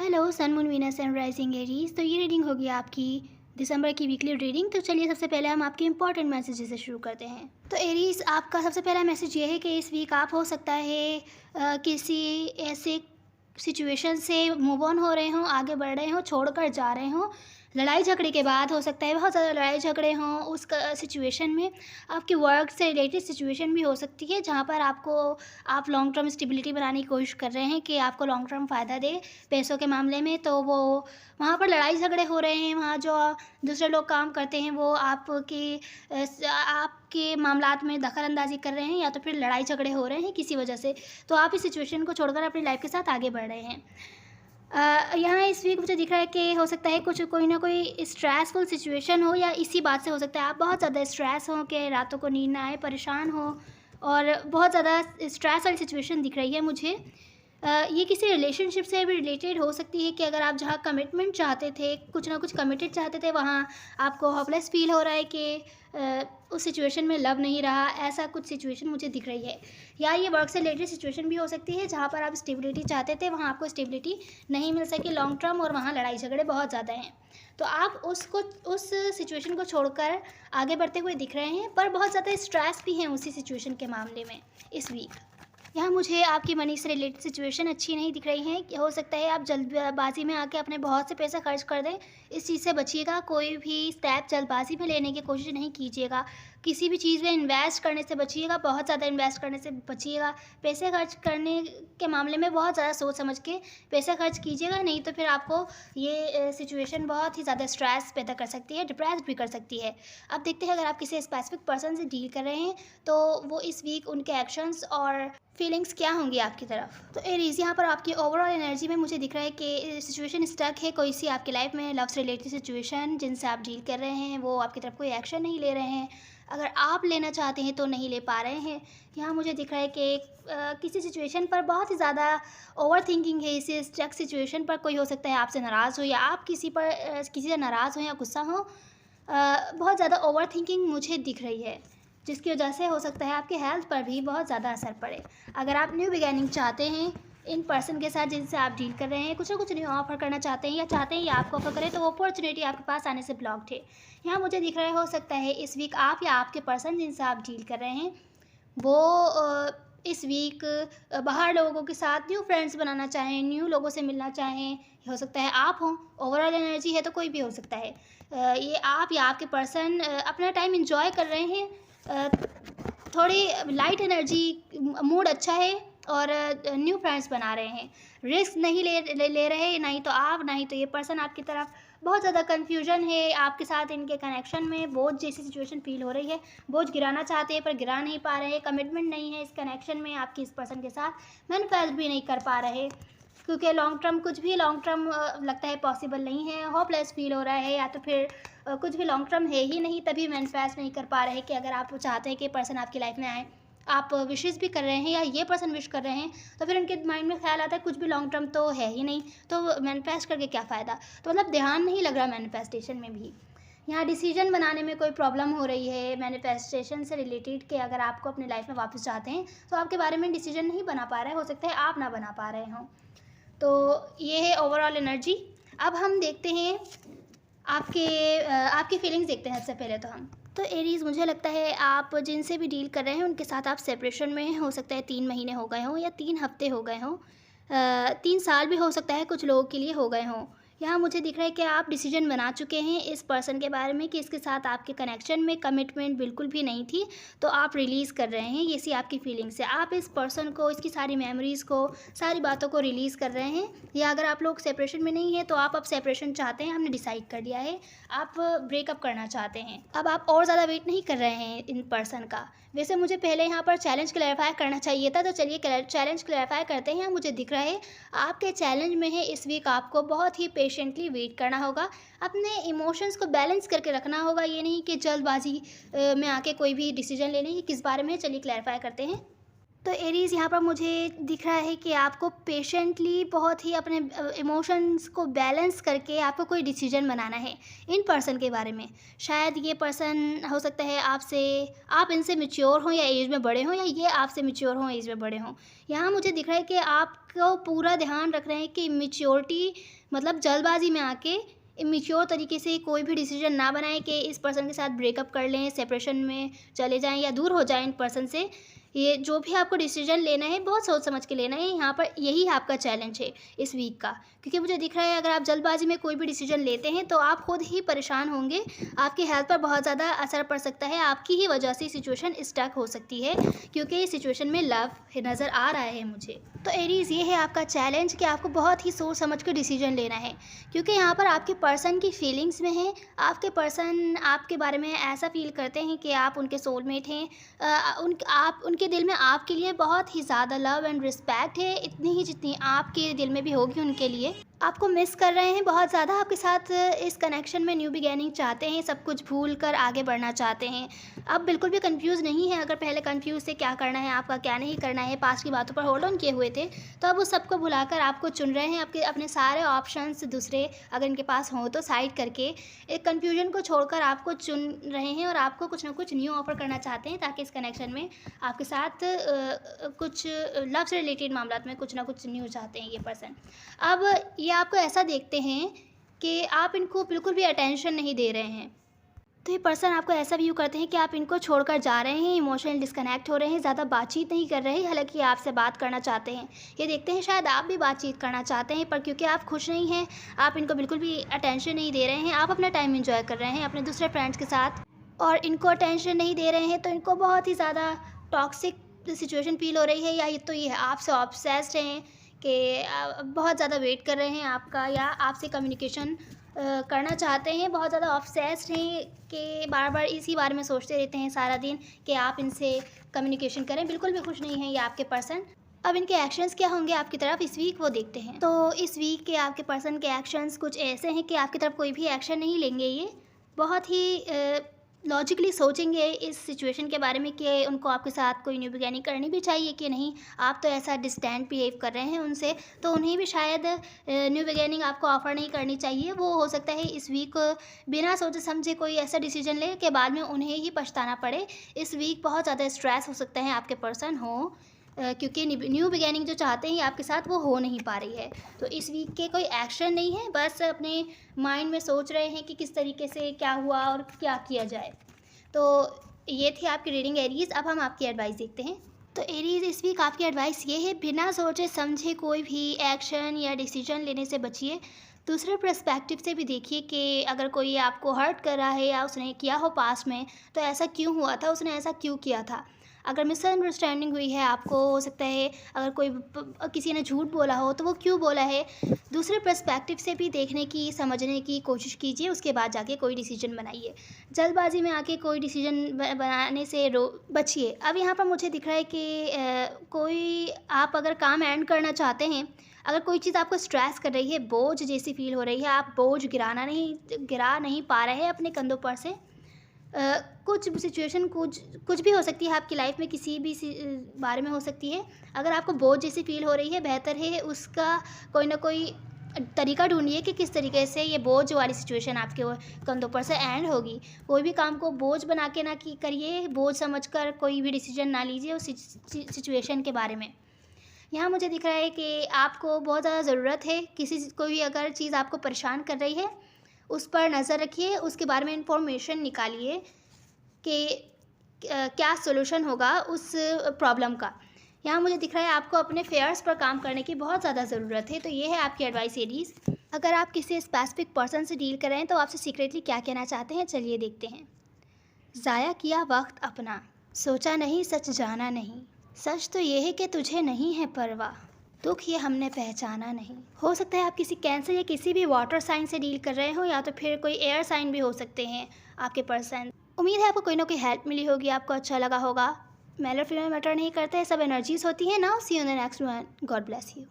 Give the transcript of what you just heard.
Hello sun moon Venus and rising Aries. तो ये reading होगी आपकी दिसंबर की वीकली रीडिंग। तो चलिए सबसे पहले हम आपके इंपॉर्टेंट मैसेजेस से शुरू करते हैं। तो एरीज, आपका सबसे पहला मैसेज ये है कि इस वीक आप हो सकता है किसी ऐसे सिचुएशन से मूव ऑन हो रहे हों, आगे बढ़ रहे हों, छोड़कर जा रहे हों। लड़ाई झगड़े के बाद हो सकता है बहुत ज़्यादा लड़ाई झगड़े हों उस सिचुएशन में। आपके वर्क से रिलेटेड सिचुएशन भी हो सकती है जहाँ पर आप लॉन्ग टर्म स्टेबिलिटी बनाने की कोशिश कर रहे हैं कि आपको लॉन्ग टर्म फ़ायदा दे पैसों के मामले में। तो वो वहाँ पर लड़ाई झगड़े हो रहे हैं, वहाँ जो दूसरे लोग काम करते हैं वो आपके मामलात में दखल अंदाजी कर रहे हैं या तो फिर लड़ाई झगड़े हो रहे हैं किसी वजह से। तो आप इस सिचुएशन को छोड़कर अपनी लाइफ के साथ आगे बढ़ रहे हैं। यहाँ इस वीक मुझे दिख रहा है कि हो सकता है कोई ना कोई स्ट्रेसफुल सिचुएशन हो, या इसी बात से हो सकता है आप बहुत ज़्यादा स्ट्रेस हो कि रातों को नींद ना आए, परेशान हो और बहुत ज़्यादा स्ट्रेस वाली सिचुएशन दिख रही है मुझे। ये किसी रिलेशनशिप से भी रिलेटेड हो सकती है कि अगर आप जहाँ कमिटमेंट चाहते थे, कुछ ना कुछ कमिटेड चाहते थे, वहाँ आपको होपलेस फील हो रहा है कि उस सिचुएशन में लव नहीं रहा। ऐसा कुछ सिचुएशन मुझे दिख रही है। या ये वर्क से रिलेटेड सिचुएशन भी हो सकती है जहाँ पर आप स्टेबिलिटी चाहते थे, वहाँ आपको स्टेबिलिटी नहीं मिल सकी लॉन्ग टर्म और वहाँ लड़ाई झगड़े बहुत ज़्यादा हैं। तो आप उस सिचुएशन को छोड़कर आगे बढ़ते हुए दिख रहे हैं, पर बहुत ज़्यादा स्ट्रेस भी हैं उसी सिचुएशन के मामले में इस वीक। यहाँ मुझे आपकी मनी से रिलेटेड सिचुएशन अच्छी नहीं दिख रही है कि हो सकता है आप जल्दबाजी में आके अपने बहुत से पैसा खर्च कर दें। इस चीज़ से बचिएगा, कोई भी स्टेप जल्दबाजी में लेने की कोशिश नहीं कीजिएगा। किसी भी चीज़ में इन्वेस्ट करने से बचिएगा, बहुत ज़्यादा इन्वेस्ट करने से बचिएगा। पैसे खर्च करने के मामले में बहुत ज़्यादा सोच समझ के पैसा खर्च कीजिएगा, नहीं तो फिर आपको ये सिचुएशन बहुत ही ज़्यादा स्ट्रेस पैदा कर सकती है, डिप्रेस भी कर सकती है। अब देखते हैं अगर आप किसी स्पेसिफिक पर्सन से डील कर रहे हैं तो वो इस वीक उनके एक्शंस और फीलिंग्स क्या होंगी आपकी तरफ। तो एरीज, यहाँ पर आपकी ओवरऑल एनर्जी में मुझे दिख रहा है कि सिचुएशन स्टक है कोई सी आपकी लाइफ में, लव से रिलेटेड सिचुएशन जिनसे आप डील कर रहे हैं वो आपकी तरफ कोई एक्शन नहीं ले रहे हैं। अगर आप लेना चाहते हैं तो नहीं ले पा रहे हैं। यहाँ मुझे दिख रहा है कि किसी सिचुएशन पर बहुत ही ज़्यादा ओवर थिंकिंग है। इसी स्टक सिचुएशन पर कोई हो सकता है आपसे नाराज़ हो, या आप किसी से नाराज़ हो या गुस्सा हो। बहुत ज़्यादा ओवर थिंकिंग मुझे दिख रही है, जिसकी वजह से हो सकता है आपके हेल्थ पर भी बहुत ज़्यादा असर पड़े। अगर आप न्यू बिगैनिंग चाहते हैं इन पर्सन के साथ जिनसे आप डील कर रहे हैं, कुछ ना कुछ न्यू ऑफर करना चाहते हैं या चाहते हैं ये आपको ऑफर करें, तो वो अपॉर्चुनिटी आपके पास आने से ब्लॉक्ड है। यहाँ मुझे दिख रहा है हो सकता है इस वीक आप या आपके पर्सन जिनसे आप डील कर रहे हैं वो इस वीक बाहर लोगों के साथ न्यू फ्रेंड्स बनाना चाहें, न्यू लोगों से मिलना चाहें। हो सकता है आप हों, ओवरऑल एनर्जी है तो कोई भी हो सकता है। ये आप या आपके पर्सन अपना टाइम एंजॉय कर रहे हैं। थोड़ी लाइट एनर्जी, मूड अच्छा है और न्यू फ्रेंड्स बना रहे हैं। रिस्क नहीं ले रहे, नहीं तो आप नहीं तो ये पर्सन आपकी तरफ। बहुत ज़्यादा कन्फ्यूजन है आपके साथ इनके कनेक्शन में, बोझ जैसी सिचुएशन फील हो रही है। बोझ गिराना चाहते हैं पर गिरा नहीं पा रहे, कमिटमेंट नहीं है इस कनेक्शन में आपकी इस पर्सन के साथ, मैनिफेस्ट भी नहीं कर पा रहे क्योंकि कुछ भी लॉन्ग टर्म लगता है पॉसिबल नहीं है। होपलेस फील हो रहा है, या तो फिर कुछ भी लॉन्ग टर्म है ही नहीं, तभी मैनिफेस्ट नहीं कर पा रहे कि अगर आप चाहते हैं कि पर्सन आपकी लाइफ में आए, आप विशेस भी कर रहे हैं या ये पर्सन विश कर रहे हैं, तो फिर उनके माइंड में ख्याल आता है कुछ भी लॉन्ग टर्म तो है ही नहीं, तो मैनिफेस्ट करके क्या फ़ायदा। तो मतलब ध्यान नहीं लग रहा मैनिफेस्टेशन में भी। यहाँ डिसीजन बनाने में कोई प्रॉब्लम हो रही है मैनिफेस्टेशन से रिलेटेड कि अगर आपको अपने लाइफ में वापस चाहते हैं तो आपके बारे में डिसीजन नहीं बना पा रहे, हो सकता है आप ना बना पा रहे हों। तो ये है ओवरऑल एनर्जी। अब हम देखते हैं आपकी फीलिंग्स देखते हैं सबसे पहले तो हम। तो एरीज़, मुझे लगता है आप जिनसे भी डील कर रहे हैं उनके साथ आप सेपरेशन में हैं। हो सकता है 3 महीने हो गए हों या 3 हफ्ते हो गए हों, 3 साल भी हो सकता है कुछ लोगों के लिए हो गए हों। यहाँ मुझे दिख रहा है कि आप डिसीजन बना चुके हैं इस पर्सन के बारे में कि इसके साथ आपके कनेक्शन में कमिटमेंट बिल्कुल भी नहीं थी, तो आप रिलीज़ कर रहे हैं। ये सी आपकी फीलिंग्स है। आप इस पर्सन को, इसकी सारी मेमोरीज़ को, सारी बातों को रिलीज़ कर रहे हैं। या अगर आप लोग सेपरेशन में नहीं हैं तो आप अब सेपरेशन चाहते हैं, हमने डिसाइड कर लिया है, आप ब्रेकअप करना चाहते हैं। अब आप और ज़्यादा वेट नहीं कर रहे हैं इन पर्सन का। वैसे मुझे पहले यहाँ पर चैलेंज क्लैरिफाई करना चाहिए था, तो चलिए चैलेंज क्लैरिफाई करते हैं। मुझे दिख रहा है आपके चैलेंज में है इस वीक आपको बहुत ही पेशेंटली वेट करना होगा, अपने इमोशंस को बैलेंस करके रखना होगा। ये नहीं कि जल्दबाजी में आके कोई भी डिसीजन लेने की। किस बारे में, चलिए क्लैरिफाई करते हैं। तो एरीज़ यहाँ पर मुझे दिख रहा है कि आपको पेशेंटली बहुत ही अपने इमोशंस को बैलेंस करके आपको कोई डिसीजन बनाना है इन पर्सन के बारे में। शायद ये पर्सन हो सकता है आपसे, आप इनसे मैच्योर हों या एज में बड़े हों, या ये आपसे मैच्योर हों एज में बड़े हों। यहाँ मुझे दिख रहा है कि आपको पूरा ध्यान रख रहे हैं कि मैच्योरिटी मतलब जल्दबाजी में आके इमेच्योर तरीके से कोई भी डिसीजन ना बनाएं कि इस पर्सन के साथ ब्रेकअप कर लें, सेपरेशन में चले जाएं या दूर हो जाएं इन पर्सन से। ये जो भी आपको डिसीजन लेना है बहुत सोच समझ के लेना है। यहाँ पर यही आपका चैलेंज है इस वीक का, क्योंकि मुझे दिख रहा है अगर आप जल्दबाजी में कोई भी डिसीजन लेते हैं तो आप खुद ही परेशान होंगे, आपकी हेल्थ पर बहुत ज़्यादा असर पड़ सकता है, आपकी ही वजह से सिचुएशन स्टक हो सकती है, क्योंकि इस सिचुएशन में लव नज़र आ रहा है मुझे। तो एरीज़, ये है आपका चैलेंज कि आपको बहुत ही सोच समझ कर डिसीजन लेना है, क्योंकि यहाँ पर आपके पर्सन की फीलिंग्स में है। आपके पर्सन आपके बारे में ऐसा फील करते हैं कि आप उनके सोलमेट हैं। आप उनके दिल में आपके लिए बहुत ही ज़्यादा लव एंड रिस्पेक्ट है, इतनी ही जितनी आपके दिल में भी होगी उनके लिए। आपको मिस कर रहे हैं बहुत ज़्यादा, आपके साथ इस कनेक्शन में न्यू बिगेनिंग चाहते हैं, सब कुछ भूल कर आगे बढ़ना चाहते हैं। अब बिल्कुल भी कंफ्यूज नहीं है। अगर पहले कंफ्यूज थे क्या करना है आपका, क्या नहीं करना है, पास्ट की बातों पर होल्ड ऑन किए हुए थे, तो अब उस सबको भुलाकर आपको चुन रहे हैं। आपके अपने सारे ऑप्शंस दूसरे अगर इनके पास हों तो साइड करके एक कन्फ्यूजन को छोड़कर आपको चुन रहे हैं और आपको कुछ ना कुछ न्यू ऑफर करना चाहते हैं, ताकि इस कनेक्शन में आपके साथ कुछ लव से रिलेटेड मामला में कुछ ना कुछ न्यू चाहते हैं ये पर्सन। अब ये आपको ऐसा देखते हैं कि आप इनको बिल्कुल भी अटेंशन नहीं दे रहे हैं, तो ये पर्सन आपको ऐसा व्यू करते हैं कि आप इनको छोड़कर जा रहे हैं, इमोशनल डिस्कनेक्ट हो रहे हैं, ज़्यादा बातचीत नहीं कर रहे हैं, हालांकि ये आपसे बात करना चाहते हैं। ये देखते हैं शायद आप भी बातचीत करना चाहते हैं, पर क्योंकि आप खुश नहीं हैं, आप इनको बिल्कुल भी अटेंशन नहीं दे रहे हैं, आप अपना टाइम एंजॉय कर रहे हैं अपने दूसरे फ्रेंड्स के साथ और इनको अटेंशन नहीं दे रहे हैं, तो इनको बहुत ही ज़्यादा टॉक्सिक सिचुएशन फील हो रही है। या तो ये आपसे ऑब्सेस्ड हैं कि बहुत ज़्यादा वेट कर रहे हैं आपका, या आपसे कम्युनिकेशन करना चाहते हैं, बहुत ज़्यादा ऑब्सेस्ड हैं कि बार बार इसी बारे में सोचते रहते हैं सारा दिन कि आप इनसे कम्युनिकेशन करें। बिल्कुल भी खुश नहीं है ये आपके पर्सन। अब इनके एक्शंस क्या होंगे आपकी तरफ इस वीक वो देखते हैं। तो इस वीक के आपके पर्सन के एक्शंस कुछ ऐसे हैं कि आपकी तरफ कोई भी एक्शन नहीं लेंगे। ये बहुत ही लॉजिकली सोचेंगे इस सिचुएशन के बारे में कि उनको आपके साथ कोई न्यू बिगेनिंग करनी भी चाहिए कि नहीं। आप तो ऐसा डिस्टेंट बिहेव कर रहे हैं उनसे, तो उन्हें भी शायद न्यू बिगेनिंग आपको ऑफ़र नहीं करनी चाहिए। वो हो सकता है इस वीक बिना सोचे समझे कोई ऐसा डिसीजन ले कि बाद में उन्हें ही पछताना पड़े। इस वीक बहुत ज़्यादा स्ट्रेस हो सकता है आपके पर्सन हो, क्योंकि न्यू बिगेनिंग जो चाहते हैं आपके साथ वो हो नहीं पा रही है। तो इस वीक के कोई एक्शन नहीं है, बस अपने माइंड में सोच रहे हैं कि किस तरीके से क्या हुआ और क्या किया जाए। तो ये थी आपकी रीडिंग एरीज़। अब हम आपकी एडवाइस देखते हैं। तो एरीज़, इस वीक आपकी एडवाइस ये है, बिना सोचे समझे कोई भी एक्शन या डिसीजन लेने से बचिए। दूसरे पर्सपेक्टिव से भी देखिए कि अगर कोई आपको हर्ट कर रहा है या उसने किया हो पास्ट में, तो ऐसा क्यों हुआ था, उसने ऐसा क्यों किया था। अगर मिसअंडरस्टैंडिंग हुई है आपको, हो सकता है अगर कोई किसी ने झूठ बोला हो तो वो क्यों बोला है। दूसरे पर्सपेक्टिव से भी देखने की, समझने की कोशिश कीजिए, उसके बाद जाके कोई डिसीजन बनाइए। जल्दबाजी में आके कोई डिसीजन बनाने से बचिए। अब यहाँ पर मुझे दिख रहा है कि कोई आप अगर काम एंड करना चाहते हैं, अगर कोई चीज़ आपको स्ट्रेस कर रही है, बोझ जैसी फील हो रही है, आप बोझ गिरा नहीं पा रहे हैं अपने कंधों पर से, कुछ सिचुएशन कुछ भी हो सकती है आपकी लाइफ में, किसी भी बारे में हो सकती है। अगर आपको बोझ जैसी फील हो रही है, बेहतर है उसका कोई ना कोई तरीका ढूंढिए कि किस तरीके से ये बोझ वाली सिचुएशन आपके कंधों पर से एंड होगी। कोई भी काम को बोझ बना के ना करिए, बोझ समझकर कोई भी डिसीजन ना लीजिए उस सिचुएशन के बारे में। यहाँ मुझे दिख रहा है कि आपको बहुत ज़्यादा ज़रूरत है, कोई अगर चीज़ आपको परेशान कर रही है उस पर नज़र रखिए, उसके बारे में इंफॉर्मेशन निकालिए कि क्या सॉल्यूशन होगा उस प्रॉब्लम का। यहाँ मुझे दिख रहा है आपको अपने फेयर्स पर काम करने की बहुत ज़्यादा ज़रूरत है। तो ये है आपकी एडवाइस एरीज़। अगर आप किसी स्पेसिफिक पर्सन से डील कर रहे हैं तो आपसे सीक्रेटली क्या कहना चाहते हैं, चलिए देखते हैं। ज़ाया किया वक्त अपना, सोचा नहीं सच जाना नहीं, सच तो ये है कि तुझे नहीं है परवाह, दुख ये हमने पहचाना नहीं। हो सकता है आप किसी कैंसर या किसी भी वाटर साइन से डील कर रहे हो, या तो फिर कोई एयर साइन भी हो सकते हैं आपके पर्सन। उम्मीद है आपको कोई ना कोई हेल्प मिली होगी, आपको अच्छा लगा होगा। मेल और फीमेल मैटर नहीं करता है, सब एनर्जीज होती हैं ना। See you in the next one. God bless you.